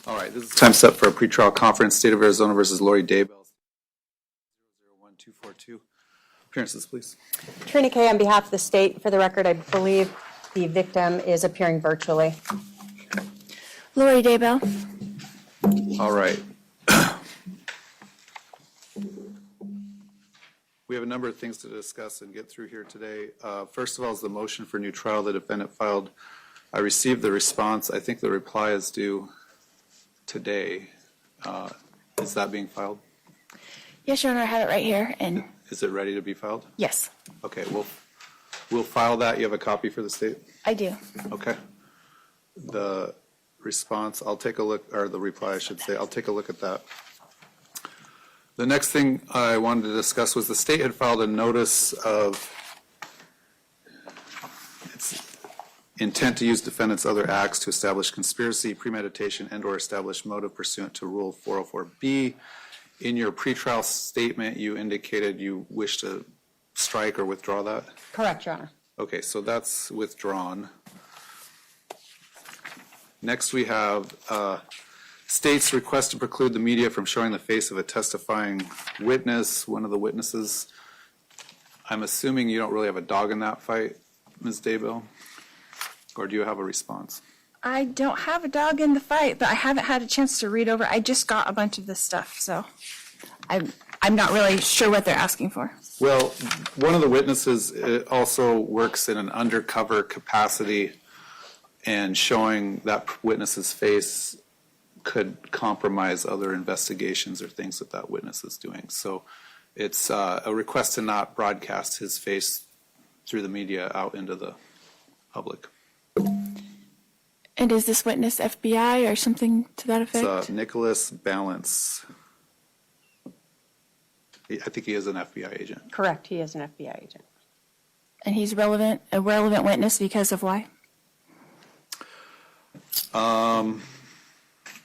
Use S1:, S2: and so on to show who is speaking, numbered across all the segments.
S1: All right, this is time set for a pretrial conference, State of Arizona versus Vallow Daybell. 00242. Appearances, please.
S2: Trina Kay on behalf of the state. For the record, I believe the victim is appearing virtually.
S3: Vallow Daybell.
S1: All right. We have a number of things to discuss and get through here today. First of all is the motion for new trial the defendant filed. I received the response. I think the reply is due today. Is that being filed?
S3: Yes, Your Honor, I have it right here. And
S1: Is it ready to be filed?
S3: yes,
S1: Okay, we'll file that. You have a copy for the state?
S3: I do.
S1: Okay. The response, I'll take a look, or the reply, I should say, I'll take a look at that. The next thing I wanted to discuss was the state had filed a notice of its intent to use defendant's other acts to establish conspiracy, premeditation, and/or establish motive pursuant to Rule 404B. In your pretrial statement, you indicated you wish to strike or withdraw that?
S2: Correct, Your Honor.
S1: Okay, so that's withdrawn. Next, we have state's request to preclude the media from showing the face of a testifying witness, one of the witnesses. I'm assuming you don't really have a dog in that fight, Ms. Daybell? Or do you have a response?
S3: I don't have a dog in the fight, but I haven't had a chance to read over. I just got a bunch of this stuff, so I'm not really sure what they're asking for.
S1: Well, one of the witnesses also works in an undercover capacity, and showing that witness's face could compromise other investigations or things that witness is doing. So it's a request to not broadcast his face through the media out into the public.
S3: And is this witness FBI or something to that effect?
S1: It's Nicholas Balance. I think he is an FBI agent.
S2: Correct, he is an FBI agent.
S3: And he's a relevant witness because of why?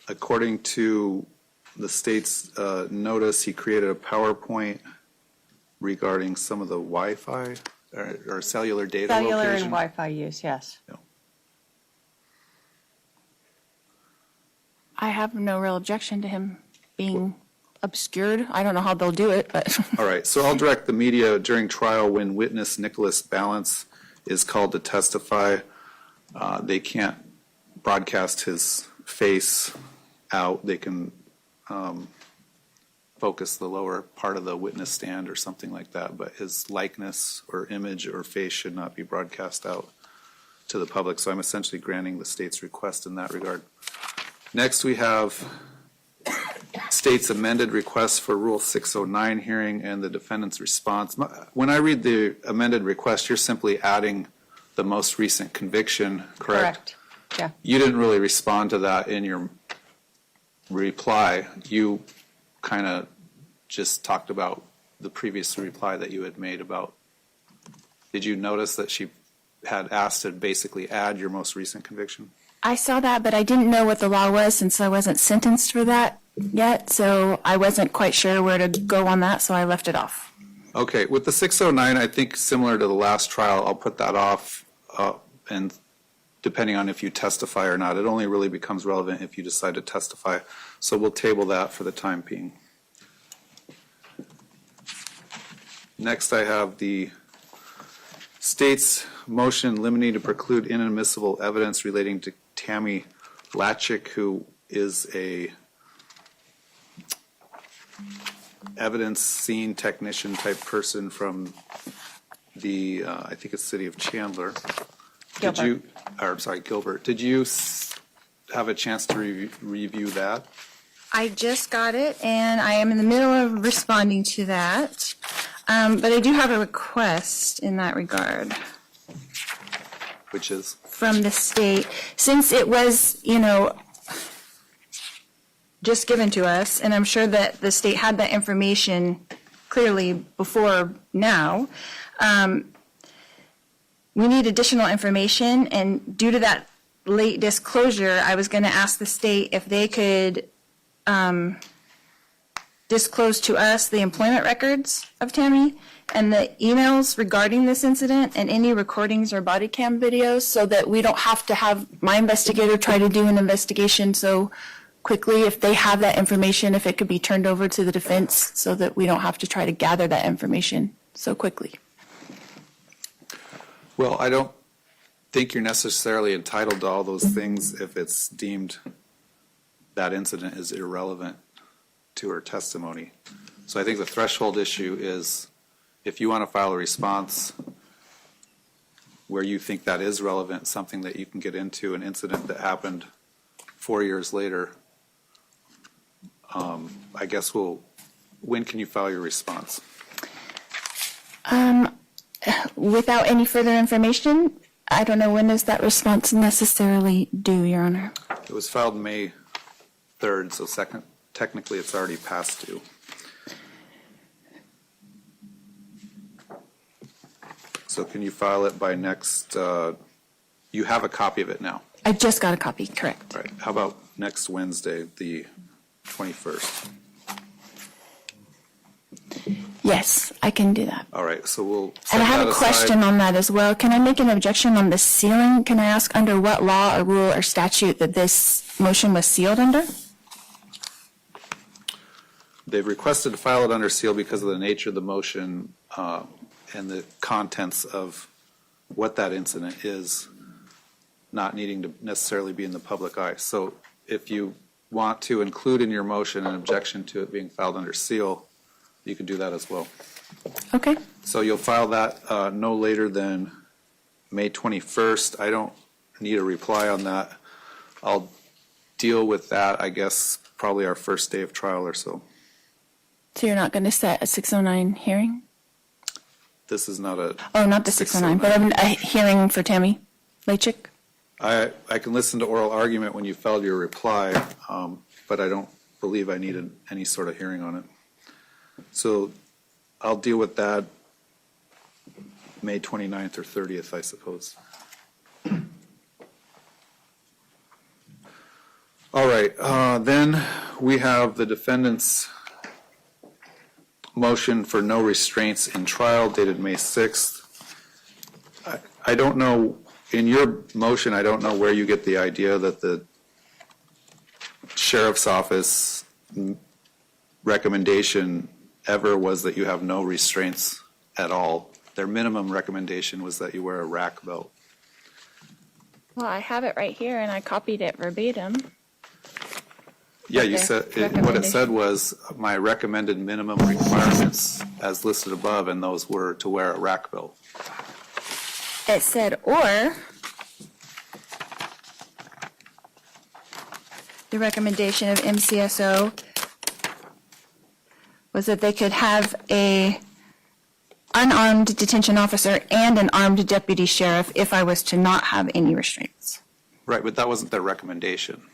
S1: According to the state's notice, he created a PowerPoint regarding some of the Wi-Fi or cellular data
S2: Cellular
S1: location.
S2: and Wi-Fi use, yes.
S1: Yeah.
S3: I have no real objection to him being obscured. I don't know how they'll do it, but
S1: All right, so I'll direct the media during trial when witness Nicholas Balance is called to testify. They can't broadcast his face out. They can focus the lower part of the witness stand or something like that, but his likeness or image or face should not be broadcast out to the public. So I'm essentially granting the state's request in that regard. Next, we have state's amended request for Rule 609 hearing and the defendant's response. When I read the amended request, you're simply adding the most recent conviction, correct?
S2: Correct, yeah.
S1: You didn't really respond to that in your reply. You kind of just talked about the previous reply that you had made about, did you notice that she had asked to basically add your most recent conviction?
S3: I saw that, but I didn't know what the law was since I wasn't sentenced for that yet, so I wasn't quite sure where to go on that, so I left it off.
S1: Okay, with the 609, I think similar to the last trial, I'll put that off, and depending on if you testify or not, it only really becomes relevant if you decide to testify. So we'll table that for the time being. Next, I have the state's motion limiting to preclude inadmissible evidence relating to Tammy Latchik, who is a evidence scene technician type person from the, I think it's city of Chandler. Gilbert. Did you have a chance to review that?
S3: I just got it, and I am in the middle of responding to that. But I do have a request in that regard.
S1: Which is?
S3: From the state. Since it was, just given to us, and I'm sure that the state had that information clearly before now, we need additional information, and due to that late disclosure, I was going to ask the state if they could disclose to us the employment records of Tammy and the emails regarding this incident and any recordings or body cam videos so that we don't have to have my investigator try to do an investigation so quickly if they have that information, if it could be turned over to the defense so that we don't have to try to gather that information so quickly.
S1: Well, I don't think you're necessarily entitled to all those things if it's deemed that incident is irrelevant to her testimony. So I think the threshold issue is if you want to file a response where you think that is relevant, something that you can get into, an incident that happened 4 years later, I guess when can you file your response?
S3: Without any further information, I don't know when is that response necessarily due, Your Honor.
S1: It was filed May 3rd, so technically it's already past due. So can you file it by next, you have a copy of it now,
S3: I just got a copy, correct.
S1: right? How about next Wednesday, the 21st?
S3: Yes, I can do that.
S1: All right, so we'll set
S3: And I have
S1: that
S3: a
S1: aside.
S3: question on that as well. Can I make an objection on the sealing? Can I ask under what law or rule or statute that this motion was sealed under?
S1: They've requested to file it under seal because of the nature of the motion and the contents of what that incident is, not needing to necessarily be in the public eye. So if you want to include in your motion an objection to it being filed under seal, you can do that as well.
S3: Okay.
S1: So you'll file that no later than May 21st. I don't need a reply on that. I'll deal with that, I guess, probably our first day of trial or so.
S3: So you're not going to set a 609 hearing?
S1: This is not a,
S3: Oh, not the 609, but a hearing for Tammy Lachik?
S1: I can listen to oral argument when you filed your reply, but I don't believe I needed any sort of hearing on it. So I'll deal with that May 29th or 30th, I suppose. All right, then we have the defendant's motion for no restraints in trial dated May 6th. I don't know, in your motion, I don't know where you get the idea that the sheriff's office recommendation ever was that you have no restraints at all. Their minimum recommendation was that you wear a rack belt.
S3: Well, I have it right here, and I copied it verbatim.
S1: Yeah, you
S3: Okay.
S1: said, what it said was my recommended minimum requirements as listed above, and those were to wear a rack belt.
S3: It said, or the recommendation of MCSO was that they could have a unarmed detention officer and an armed deputy sheriff if I was to not have any restraints.
S1: Right, but that wasn't their recommendation.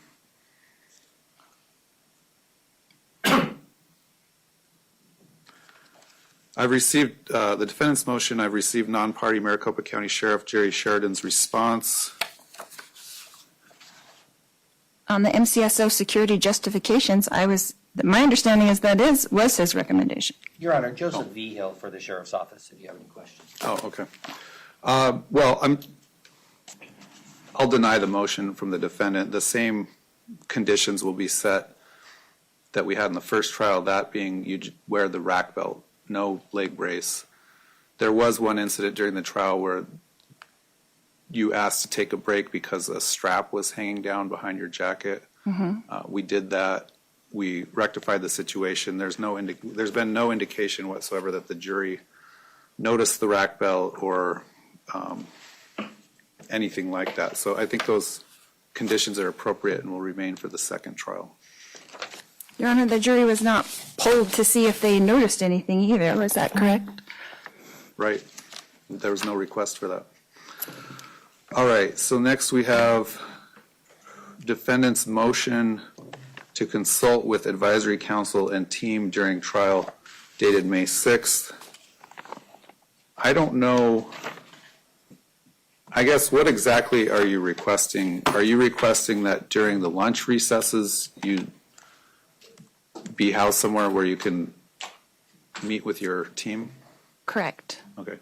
S1: I've received, the defendant's motion, I've received non-party Maricopa County Sheriff Jerry Sheridan's response.
S3: On the MCSO security justifications, my understanding is that was his recommendation.
S4: Your Honor, Joseph V. Hill for the Sheriff's Office, if you have any questions.
S1: Oh, okay. Well, I'll deny the motion from the defendant. The same conditions will be set that we had in the first trial, that being you wear the rack belt, no leg brace. There was one incident during the trial where you asked to take a break because a strap was hanging down behind your jacket. We did that. We rectified the situation. There's been no indication whatsoever that the jury noticed the rack belt or anything like that. So I think those conditions are appropriate and will remain for the second trial.
S3: Your Honor, the jury was not polled to see if they noticed anything either. Was that correct?
S1: Right. There was no request for that. All right. So next we have defendant's motion to consult with advisory council and team during trial dated May 6th. I don't know. I guess what exactly are you requesting? Are you requesting that during the lunch recesses you be housed somewhere where you can meet with your team?
S3: Correct.
S1: Okay.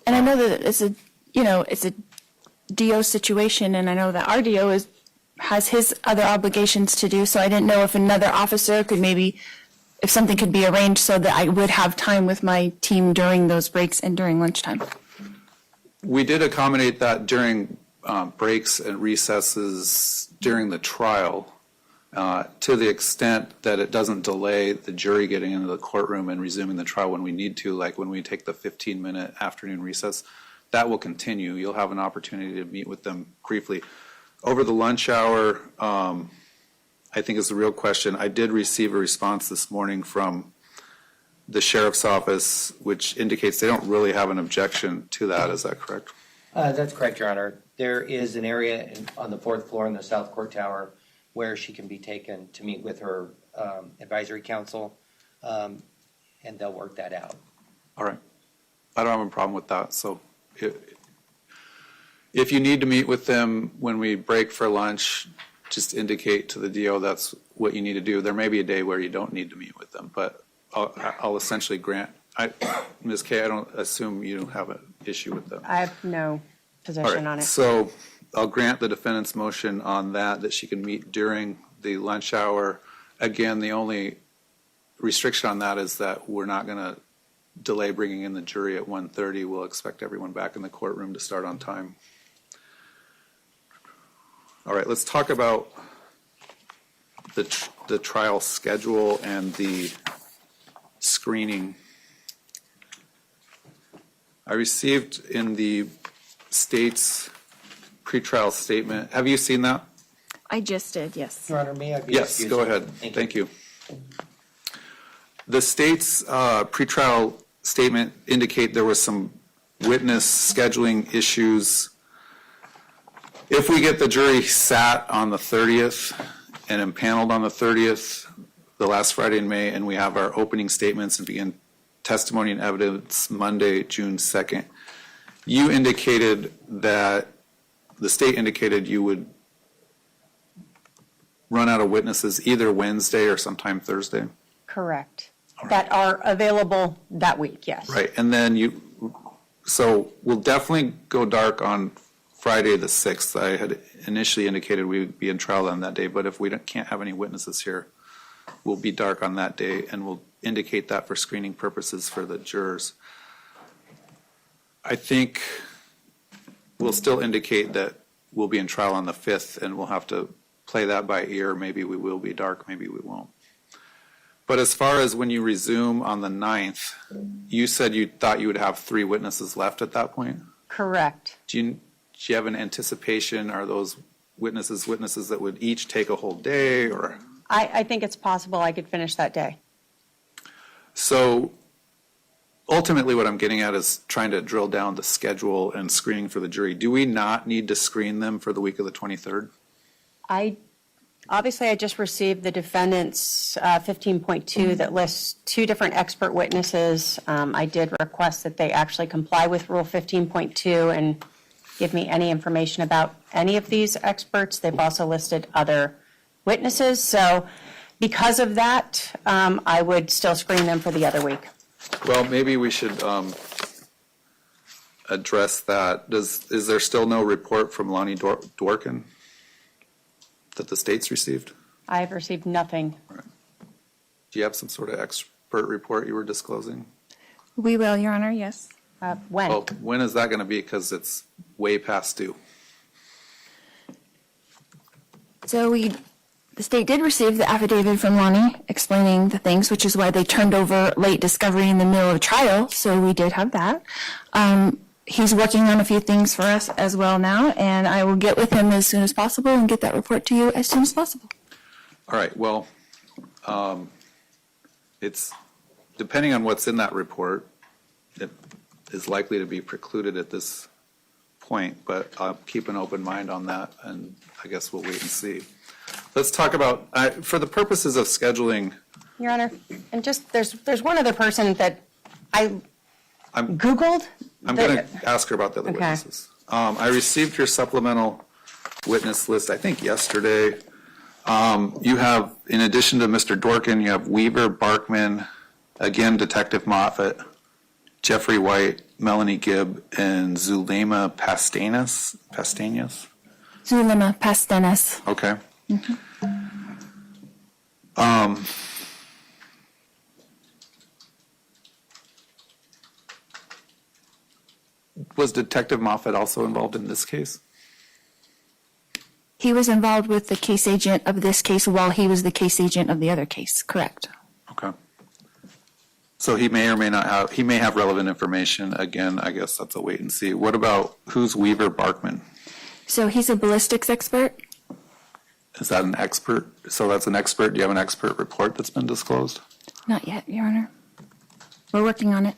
S3: And I know that it's a DO situation, and I know that our DO is has his other obligations to do, so I didn't know if another officer could maybe, if something could be arranged so that I would have time with my team during those breaks and during lunchtime.
S1: We did accommodate that during breaks and recesses during the trial, to the extent that it doesn't delay the jury getting into the courtroom and resuming the trial when we need to, like when we take the 15-minute afternoon recess. That will continue. You'll have an opportunity to meet with them briefly. Over the lunch hour, I think is the real question. I did receive a response this morning from the sheriff's office, which indicates they don't really have an objection to that. Is that correct?
S4: That's correct, Your Honor. There is an area on the fourth floor in the South Court Tower where she can be taken to meet with her advisory council, and they'll work that out.
S1: All right. I don't have a problem with that. So if you need to meet with them when we break for lunch, just indicate to the DO that's what you need to do. There may be a day where you don't need to meet with them, but I'll essentially grant. Ms. Kay, I don't assume you don't have an issue with that.
S2: I have no position on it.
S1: So I'll grant the defendant's motion on that she can meet during the lunch hour. Again, the only restriction on that is that we're not going to delay bringing in the jury at 1:30. We'll expect everyone back in the courtroom to start on time. All right, let's talk about the trial schedule and the screening. I received in the state's pretrial statement. Have you seen that?
S3: I just did, yes.
S4: Your Honor, may I be
S1: Yes,
S4: excused?
S1: go ahead. Thank you. The state's pretrial statement indicate there was some witness scheduling issues. If we get the jury sat on the 30th and impaneled on the 30th, the last Friday in May, and we have our opening statements and begin testimony and evidence Monday, June 2nd, you indicated that the state indicated you would run out of witnesses either Wednesday or sometime Thursday.
S2: Correct. That are available that week, yes.
S1: Right, and then so we'll definitely go dark on Friday the 6th. I had initially indicated we would be in trial on that day, but if we can't have any witnesses here, we'll be dark on that day, and we'll indicate that for screening purposes for the jurors. I think we'll still indicate that we'll be in trial on the 5th, and we'll have to play that by ear. Maybe we will be dark, maybe we won't. But as far as when you resume on the 9th, you said you thought you would have 3 witnesses left at that point?
S2: Correct.
S1: Do you have an anticipation? Are those witnesses that would each take a whole day, or?
S2: I think it's possible I could finish that day.
S1: So ultimately what I'm getting at is trying to drill down the schedule and screening for the jury. Do we not need to screen them for the week of the 23rd?
S2: Obviously, I just received the defendant's 15.2 that lists 2 different expert witnesses. I did request that they actually comply with Rule 15.2 and give me any information about any of these experts. They've also listed other witnesses. So because of that, I would still screen them for the other week.
S1: Well, maybe we should address that. Is there still no report from Lonnie Dworkin that the state's received?
S2: I have received nothing.
S1: Right. Do you have some sort of expert report you were disclosing?
S3: We will, Your Honor, yes.
S2: When?
S1: Well, when is that going to be? Because it's way past due.
S3: So the state did receive the affidavit from Lonnie explaining the things, which is why they turned over late discovery in the middle of trial. So we did have that. He's working on a few things for us as well now, and I will get with him as soon as possible and get that report to you as soon as possible.
S1: All right. Well, it's depending on what's in that report, it is likely to be precluded at this point, but I'll keep an open mind on that, and I guess we'll wait and see. Let's talk about, for the purposes of scheduling.
S2: Your Honor, and just there's one other person that I Googled.
S1: I'm going to ask her about the other witnesses. I received your supplemental witness list, I think, yesterday. You have, in addition to Mr. Dworkin, you have Weaver, Barkman, again, Detective Moffitt, Jeffrey White, Melanie Gibb, and Zulema Pastanas.
S3: Zulema Pastenes.
S1: Okay. Was Detective Moffat also involved in this case?
S3: He was involved with the case agent of this case while he was the case agent of the other case, correct?
S1: Okay. So he may or may not have, he may have relevant information. Again, I guess that's a wait and see. What about, who's Weaver Barkman?
S3: So he's a ballistics expert.
S1: Is that an expert? So that's an expert. Do you have an expert report that's been disclosed?
S3: Not yet, Your Honor. We're working on it.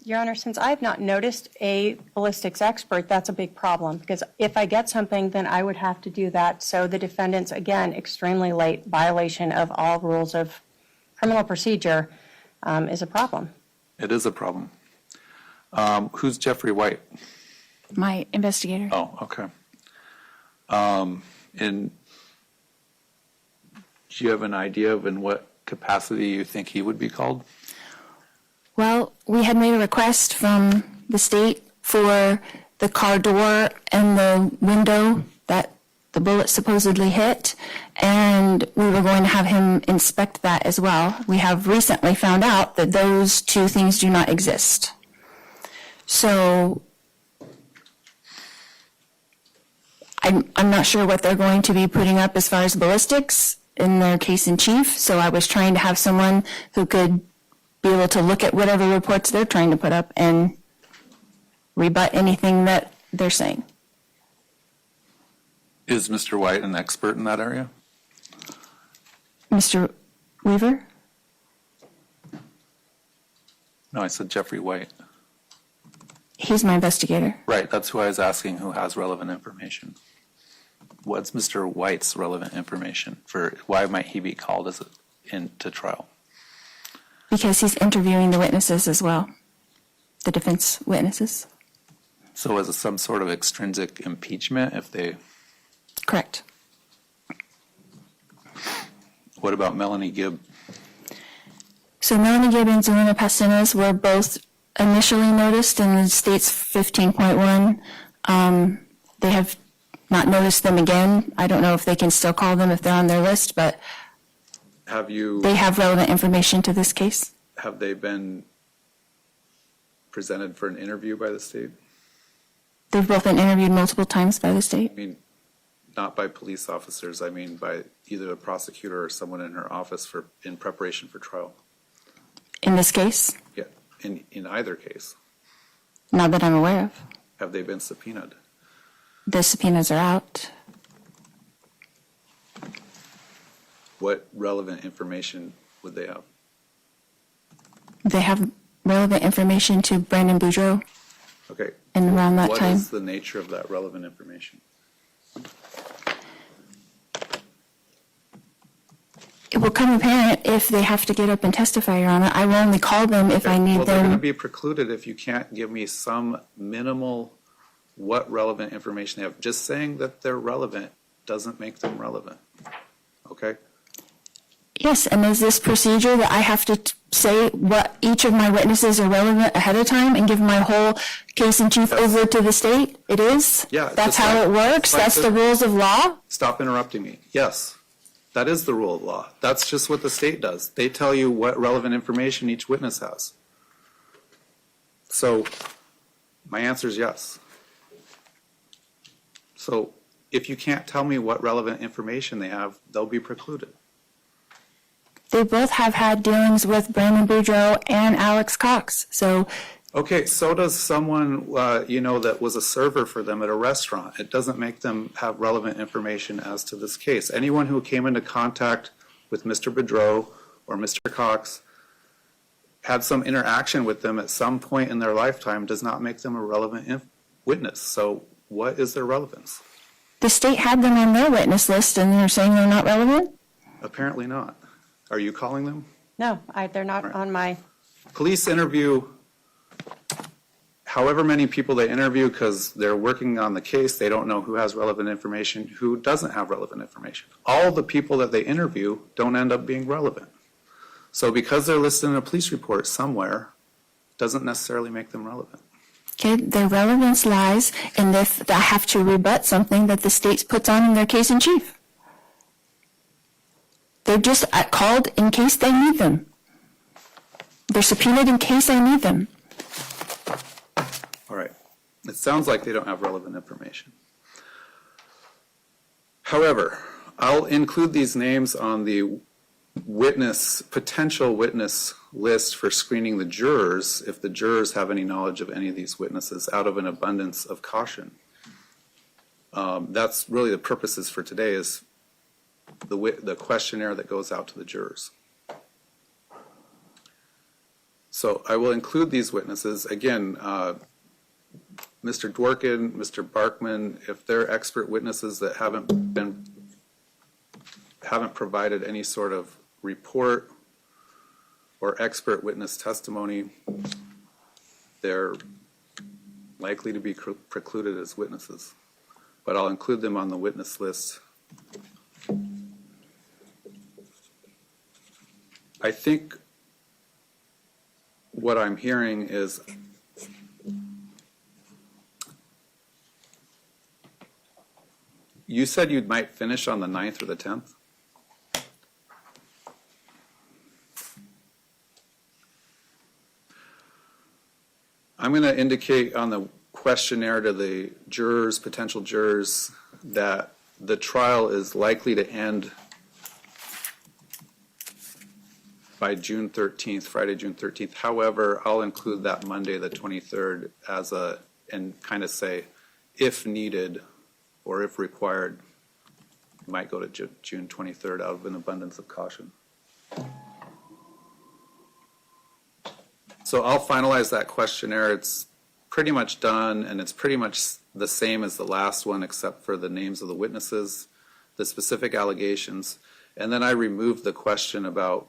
S2: Your Honor, since I've not noticed a ballistics expert, that's a big problem, because if I get something, then I would have to do that. So the defendant's, again, extremely late violation of all rules of criminal procedure is a problem.
S1: It is a problem. Who's Jeffrey White?
S3: My investigator.
S1: Oh, okay. And do you have an idea of in what capacity you think he would be called?
S3: Well, we had made a request from the state for the car door and the window that the bullet supposedly hit, and we were going to have him inspect that as well. We have recently found out that those two things do not exist. So I'm not sure what they're going to be putting up as far as ballistics in their case in chief, so I was trying to have someone who could be able to look at whatever reports they're trying to put up and rebut anything that they're saying.
S1: Is Mr. White an expert in that area?
S3: Mr. Weaver?
S1: No, I said Jeffrey White.
S3: He's my investigator.
S1: Right, that's who I was asking, who has relevant information. What's Mr. White's relevant information for why might he be called as into trial?
S3: Because he's interviewing the witnesses as well, the defense witnesses.
S1: So is it some sort of extrinsic impeachment if they,
S3: Correct.
S1: what about Melanie Gibb?
S3: So Melanie Gibb and Zelina Pastenes were both initially noticed in the state's 15.1. They have not noticed them again. I don't know if they can still call them if they're on their list, but they have relevant information to this case.
S1: Have they been presented for an interview by the state?
S3: They've both been interviewed multiple times by the
S1: I
S3: state.
S1: mean, not by police officers, I mean by either a prosecutor or someone in her office in preparation for trial.
S3: In this case,
S1: Yeah, in either case.
S3: not that I'm aware of.
S1: Have they been subpoenaed?
S3: The subpoenas are out.
S1: What relevant information would they have?
S3: They have relevant information to Brandon Boudreaux
S1: Okay.
S3: and around that time.
S1: What is the nature of that relevant information?
S3: It will come apparent if they have to get up and testify, Your Honor. I will only call them if I need
S1: Well, they're going to
S3: them.
S1: be precluded if you can't give me some minimal, what relevant information they have. Just saying that they're relevant doesn't make them relevant. Okay?
S3: Yes, and is this procedure that I have to say what each of my witnesses are relevant ahead of time and give my whole case in chief
S1: Yes.
S3: over to the state? It is?
S1: Yeah,
S3: That's
S1: just
S3: how
S1: like-
S3: it works?
S1: like
S3: That's
S1: the-
S3: the rules of law?
S1: Stop interrupting me. Yes, that is the rule of law. That's just what the state does. They tell you what relevant information each witness has. So my answer is yes. So if you can't tell me what relevant information they have, they'll be precluded.
S3: They both have had dealings with Brandon Boudreaux and Alex Cox. So
S1: Okay, so does someone, that was a server for them at a restaurant. It doesn't make them have relevant information as to this case. Anyone who came into contact with Mr. Boudreaux or Mr. Cox had some interaction with them at some point in their lifetime does not make them a relevant witness. So what is their relevance?
S3: the state had them on their witness list and they're saying they're not relevant?
S1: Apparently not. Are you calling them?
S2: No, they're not
S1: Right.
S2: on my,
S1: Police interview however many people they interview because they're working on the case. They don't know who has relevant information, who doesn't have relevant information. All the people that they interview don't end up being relevant. So because they're listed in a police report somewhere, doesn't necessarily make them relevant.
S3: Okay, their relevance lies in if they have to rebut something that the state puts on in their case in chief. They're just called in case they need them. They're subpoenaed in case I need them.
S1: All right. It sounds like they don't have relevant information. However, I'll include these names on the potential witness list for screening the jurors if the jurors have any knowledge of any of these witnesses out of an abundance of caution. That's really the purposes for today is the questionnaire that goes out to the jurors. So I will include these witnesses. Again, Mr. Dworkin, Mr. Barkman, if they're expert witnesses that haven't provided any sort of report or expert witness testimony, they're likely to be precluded as witnesses. But I'll include them on the witness list. I think what I'm hearing is you said you might finish on the 9th or the 10th? I'm going to indicate on the questionnaire to the jurors, potential jurors, that the trial is likely to end by June 13th, Friday, June 13th. However, I'll include that Monday, the 23rd, and kind of say, if needed or if required, might go to June 23rd out of an abundance of caution. So I'll finalize that questionnaire. It's pretty much done, and it's pretty much the same as the last one, except for the names of the witnesses, the specific allegations, and then I removed the question about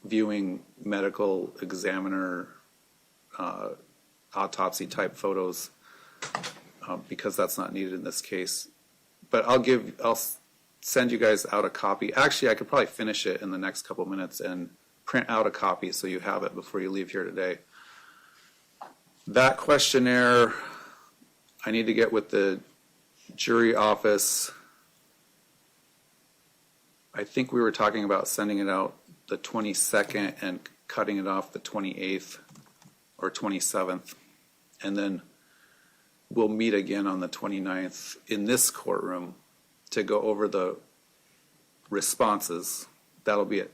S1: viewing medical examiner autopsy type photos because that's not needed in this case. But I'll send you guys out a copy. Actually, I could probably finish it in the next couple minutes and print out a copy so you have it before you leave here today. That questionnaire, I need to get with the jury office. I think we were talking about sending it out the 22nd and cutting it off the 28th or 27th. And then we'll meet again on the 29th in this courtroom to go over the responses. That'll be at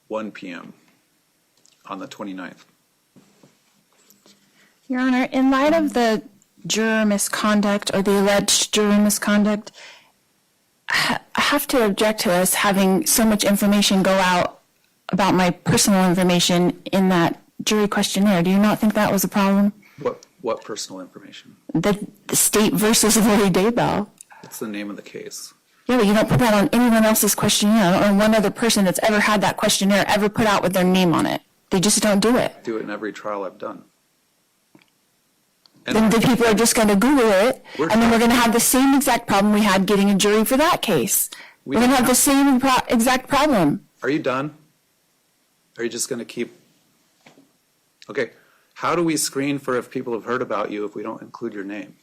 S1: 1 p.m. on the 29th.
S3: Your Honor, in light of the juror misconduct or the alleged juror misconduct, I have to object to us having so much information go out about my personal information in that jury questionnaire. Do you not think that was a problem?
S1: What personal information?
S3: The state versus Vallow Daybell.
S1: It's the name of the case.
S3: Yeah, but you don't put that on anyone else's questionnaire or one other person that's ever had that questionnaire ever put out with their name on it. They just don't do it.
S1: I do it in every trial I've done.
S3: Then the people are just going to Google it, and then we're going to have the same exact problem we had getting a jury for that case. We're going to have the same exact problem.
S1: Are you done? Are you just going to keep? Okay. How do we screen for if people have heard about you if we don't include your name?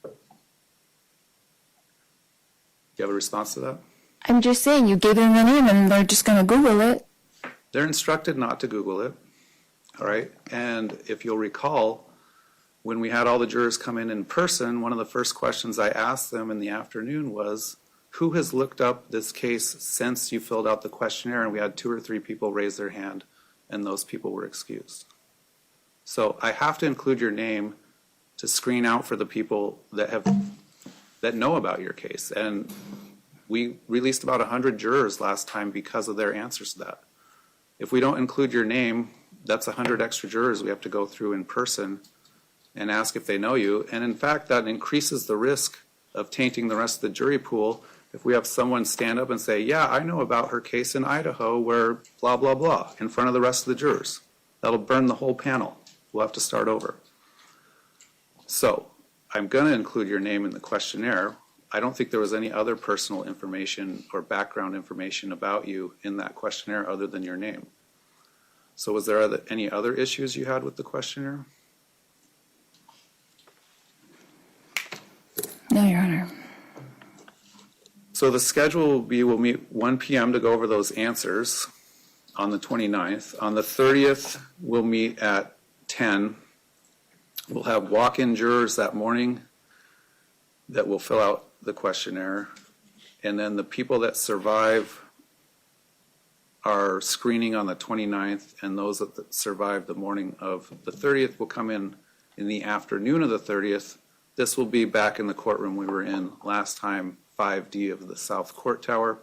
S1: Do you have a response to that?
S3: I'm just saying, you gave them the name, and they're just going to Google it.
S1: They're instructed not to Google it, all right? And if you'll recall, when we had all the jurors come in person, one of the first questions I asked them in the afternoon was, who has looked up this case since you filled out the questionnaire? And we had 2 or 3 people raise their hand, and those people were excused. So I have to include your name to screen out for the people that know about your case. And we released about 100 jurors last time because of their answers to that. If we don't include your name, that's 100 extra jurors we have to go through in person and ask if they know you. And in fact, that increases the risk of tainting the rest of the jury pool if we have someone stand up and say, yeah, I know about her case in Idaho where blah, blah, blah, in front of the rest of the jurors. That'll burn the whole panel. We'll have to start over. So I'm going to include your name in the questionnaire. I don't think there was any other personal information or background information about you in that questionnaire other than your name. So was there any other issues you had with the questionnaire?
S3: No, Your Honor.
S1: So the schedule will be, we'll meet 1 p.m. to go over those answers on the 29th. On the 30th, we'll meet at 10. We'll have walk-in jurors that morning that will fill out the questionnaire. And then the people that survive our screening on the 29th, and those that survive the morning of the 30th will come in the afternoon of the 30th. This will be back in the courtroom we were in last time, 5D of the South Court Tower.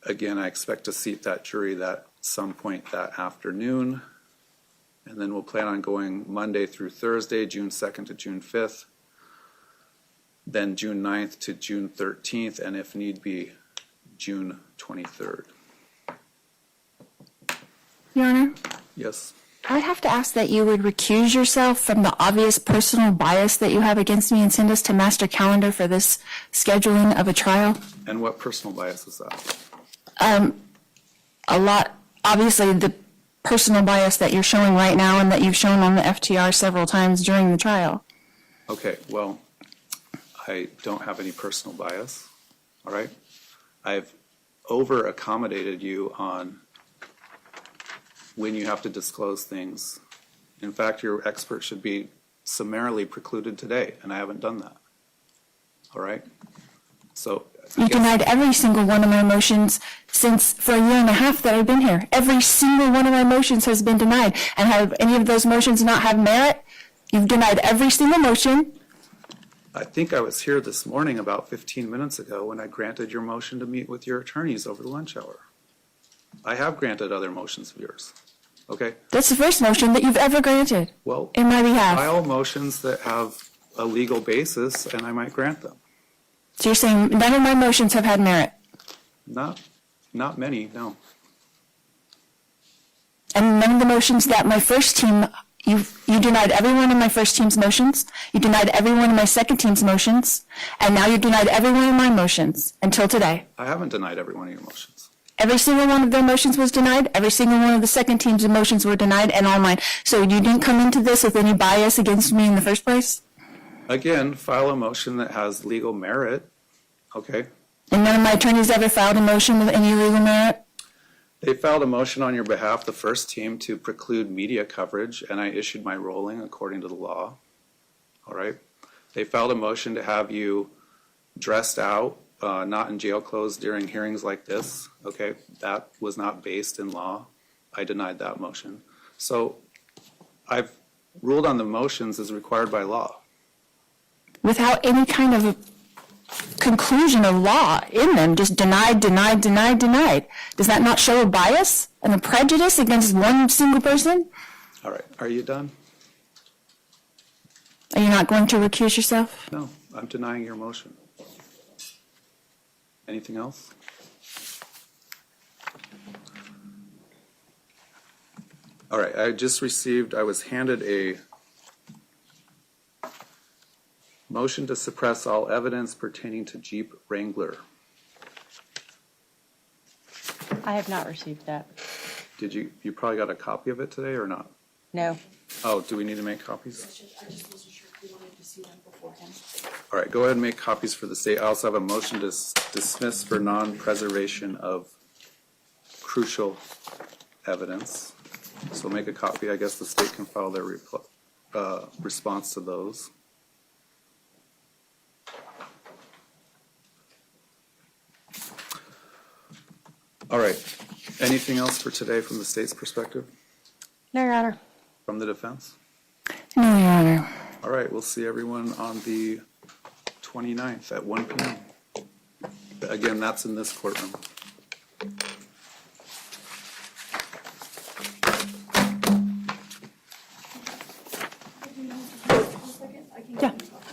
S1: Again, I expect to seat that jury at some point that afternoon. And then we'll plan on going Monday through Thursday, June 2nd to June 5th. Then June 9th to June 13th, and if need be, June 23rd.
S3: Your Honor,
S1: Yes.
S3: I would have to ask that you would recuse yourself from the obvious personal bias that you have against me and send us to master calendar for this scheduling of a trial.
S1: And what personal bias is that?
S3: A lot, obviously, the personal bias that you're showing right now and that you've shown on the FTR several times during the trial.
S1: Okay, well, I don't have any personal bias, all right? I've over-accommodated you on when you have to disclose things. In fact, your expert should be summarily precluded today, and I haven't done that, all right? So
S3: You denied every single one of my motions since for a year and a half that I've been here. Every single one of my motions has been denied. And have any of those motions not have merit? You've denied every single motion.
S1: I think I was here this morning about 15 minutes ago when I granted your motion to meet with your attorneys over the lunch hour. I have granted other motions of yours, okay?
S3: That's the first motion that you've ever granted
S1: Well,
S3: in my behalf.
S1: file motions that have a legal basis, and I might grant them.
S3: So you're saying none of my motions have had merit?
S1: Not many, no.
S3: And none of the motions that my first team, you denied every one of my first team's motions, you denied every one of my second team's motions, and now you've denied every one of my motions until today.
S1: I haven't denied every one of your motions.
S3: Every single one of their motions was denied, every single one of the second team's motions were denied, and all mine. So you didn't come into this with any bias against me in the first place?
S1: Again, file a motion that has legal merit, okay?
S3: And none of my attorneys ever filed a motion with any legal merit?
S1: They filed a motion on your behalf, the first team, to preclude media coverage, and I issued my ruling according to the law, all right? They filed a motion to have you dressed out, not in jail clothes during hearings like this, okay? That was not based in law. I denied that motion. So I've ruled on the motions as required by law.
S3: Without any kind of a conclusion of law in them, just denied, denied, denied, denied. Does that not show a bias and a prejudice against one single person?
S1: All right, are you done?
S3: Are you not going to recuse yourself?
S1: No, I'm denying your motion. Anything else? All right, I was handed a motion to suppress all evidence pertaining to Jeep Wrangler.
S2: I have not received that.
S1: Did you probably got a copy of it today or not?
S2: No.
S1: Oh, do we need to make copies?
S5: I just wasn't sure if you wanted to see them beforehand.
S1: All right, go ahead and make copies for the state. I also have a motion to dismiss for non-preservation of crucial evidence. So make a copy. I guess the state can file their response to those. All right. Anything else for today from the state's perspective?
S2: No, Your Honor.
S1: From the defense?
S3: No, Your Honor.
S1: All right, we'll see everyone on the 29th at 1 p.m. Again, that's in this courtroom.